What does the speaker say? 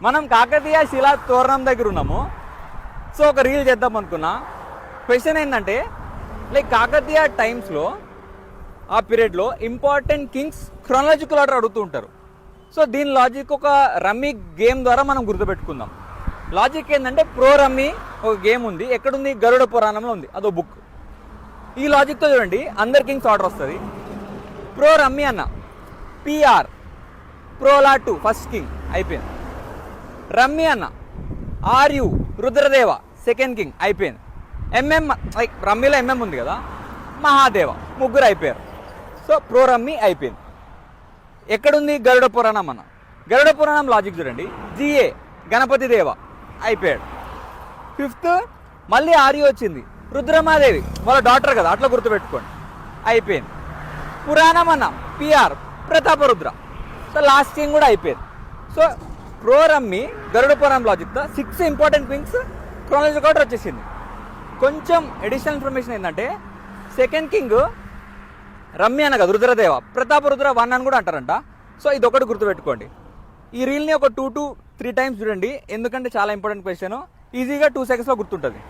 మనం కాకతీయ శిలా తోరణం దగ్గర ఉన్నాము. సో ఒక రీల్ చేద్దాం అనుకున్నా. క్వశ్చన్ ఏంటంటే లైక్ కాకతీయ టైమ్స్లో ఆ పీరియడ్లో ఇంపార్టెంట్ కింగ్స్ క్రోనాలజికల్ ఆర్డర్ అడుగుతూ ఉంటారు. సో దీని లాజిక్ ఒక రమ్మీ గేమ్ ద్వారా మనం గుర్తుపెట్టుకుందాం. లాజిక్ ఏంటంటే ప్రో రమ్మీ ఒక గేమ్ ఉంది. ఎక్కడుంది? గరుడ పురాణంలో ఉంది. అదో బుక్. ఈ లాజిక్తో చూడండి అందర్ కింగ్స్ ఆర్డర్ వస్తుంది. ప్రో రమ్మీ అన్న పిఆర్ ప్రోలా 2 ఫస్ట్ కింగ్ అయిపోయింది. రమ్మీ అన్న ఆర్యు రుద్రదేవ సెకండ్ కింగ్ అయిపోయింది. ఎంఎం లైక్ రమ్మీలో ఎంఎం ఉంది కదా, మహాదేవ ముగ్గురు అయిపోయారు. సో ప్రో రమ్మీ అయిపోయింది. ఎక్కడుంది? గరుడ పురాణం అన్న. గరుడ పురాణం లాజిక్ చూడండి. జిఏ గణపతి దేవ అయిపోయాడు. ఫిఫ్త్ మళ్ళీ ఆర్యు వచ్చింది. రుద్రమాదేవి వాళ్ళ డాటర్ కదా, అట్లా గుర్తుపెట్టుకోండి. అయిపోయింది. పురాణం అన్న PR Prataparudra. So last king కూడా అయిపోయింది. సో ప్రో రమ్మీ గరుడ పురాణం లాజిక్తో 6 ఇంపార్టెంట్ కింగ్స్ క్రోనాలజికల్ ఆర్డర్ వచ్చేసింది. కొంచెం అడిషనల్ ఇన్ఫర్మేషన్ ఏంటంటే సెకండ్ కింగ్ రమ్మీ అన్న కదా రుద్రదేవ, ప్రతాపరుద్ర 1 అని కూడా అంటారంట. సో ఇది ఒకటి గుర్తుపెట్టుకోండి. ఈ రీల్ని ఒక 2 to 3 టైమ్స్ చూడండి, ఎందుకంటే చాలా ఇంపార్టెంట్ క్వశ్చన్. ఈజీగా 2 సెకండ్స్లో గుర్తుంటుంది.